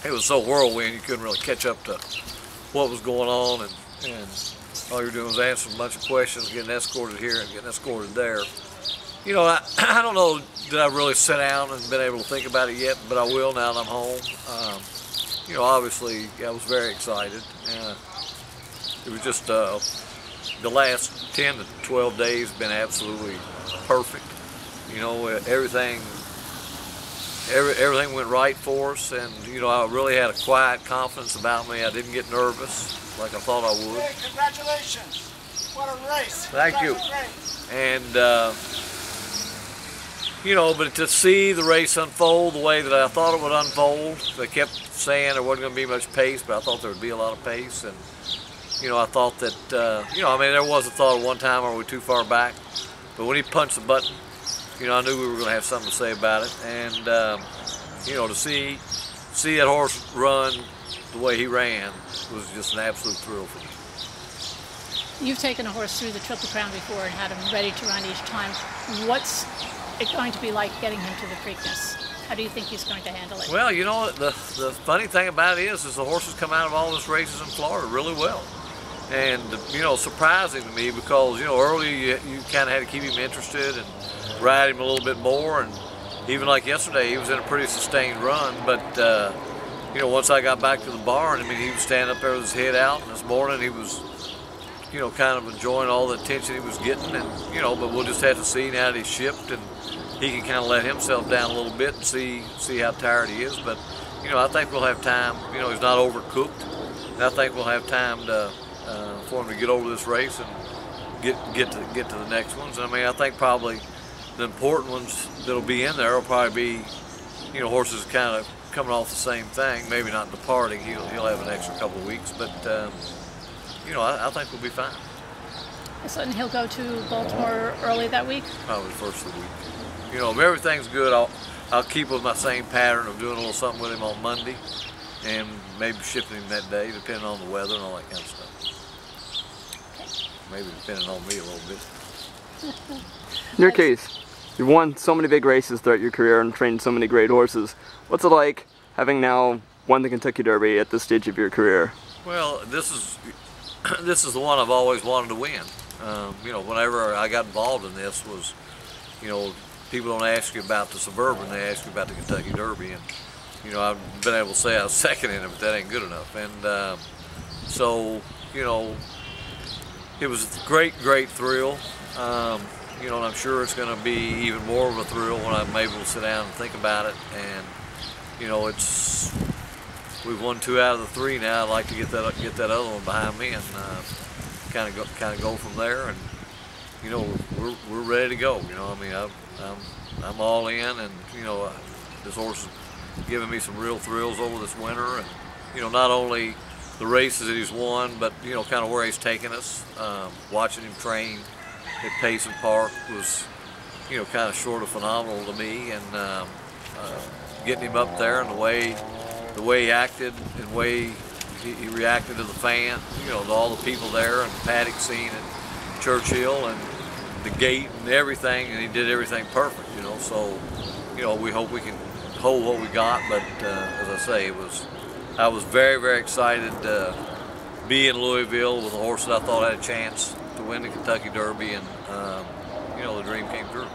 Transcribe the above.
It was so whirlwind you couldn't really catch up to what was going on, and all you were doing was answering a bunch of questions, getting escorted here and getting escorted there. You know, I don't know that I've really sat down and been able to think about it yet, but I will now that I'm home. You know, obviously I was very excited. It was just the last 10 to 12 days have been absolutely perfect. You know, everything went right for us, and you know, I really had a quiet confidence about me. I didn't get nervous like I thought I would. Hey, congratulations! What a race! Thank you. And you know, but to see the race unfold the way that I thought it would unfold, they kept saying there wasn't going to be much pace, but I thought there would be a lot of pace. And you know, I thought that you know, I mean, there was a thought at one time, are we too far back? But when he punched the button, you know, I knew we were going to have something to say about it. And you know, to see that horse run the way he ran was just an absolute thrill for me. You've taken a horse through the Triple Crown before and had him ready to run each time. What's it going to be like getting him to the Preakness? How do you think he's going to handle it? Well, you know, the funny thing about it is the horses come out of all those races in Florida really well. And, you know, surprising to me because, you know, early you kind of had to keep him interested and ride him a little bit more. And even like yesterday, he was in a pretty sustained run. But, you know, once I got back to the barn, I mean, he was standing up there with his head out. And this morning he was, you know, kind of enjoying all the attention he was getting. And, you know, but we'll just have to see now that he's shipped and he can kind of let himself down a little bit and see how tired he is. But, you know, I think we'll have time. You know, he's not overcooked. And I think we'll have time to for him to get over this race and get to the next ones. I mean, I think probably the important ones that'll be in there will probably be, you know, horses kind of coming off the same thing. Maybe not departing. He'll have an extra couple of weeks, but you know, I think we'll be fine. So then he'll go to Baltimore early that week? Probably the first of the week. You know, if everything's good, I'll keep with my same pattern of doing a little something with him on Monday, and maybe shipping him that day, depending on the weather and all that kind of stuff. Maybe depending on me a little bit. In your case, you've won so many big races throughout your career and trained so many great horses. What's it like having now won the Kentucky Derby at this stage of your career? Well, this is the one I've always wanted to win. You know, whenever I got involved in this was, you know, people don't ask you about the Suburban, they ask you about the Kentucky Derby. And, you know, I've been able to say I was second in it, but that ain't good enough. And so, you know, it was a great thrill. You know, and I'm sure it's going to be even more of a thrill when I'm able to sit down and think about it. And, you know, we've won 2 out of the 3 now. I'd like to get that other one behind me and kind of go from there. And, you know, we're ready to go. You know, I mean, I'm all in, and you know, this horse is giving me some real thrills over this winter. And, you know, not only the races that he's won, but you know, kind of where he's taken us. Watching him train at Payson Park was, you know, kind of short of phenomenal to me. And getting him up there and the way he acted and the way he reacted to the fan, you know, to all the people there and the paddock scene at Churchill and the gate and everything, and he did everything perfect, you know. So, you know, we hope we can hold what we got. But as I say, I was very excited to be in Louisville with a horse that I thought had a chance to win the Kentucky Derby, and you know, the dream came true.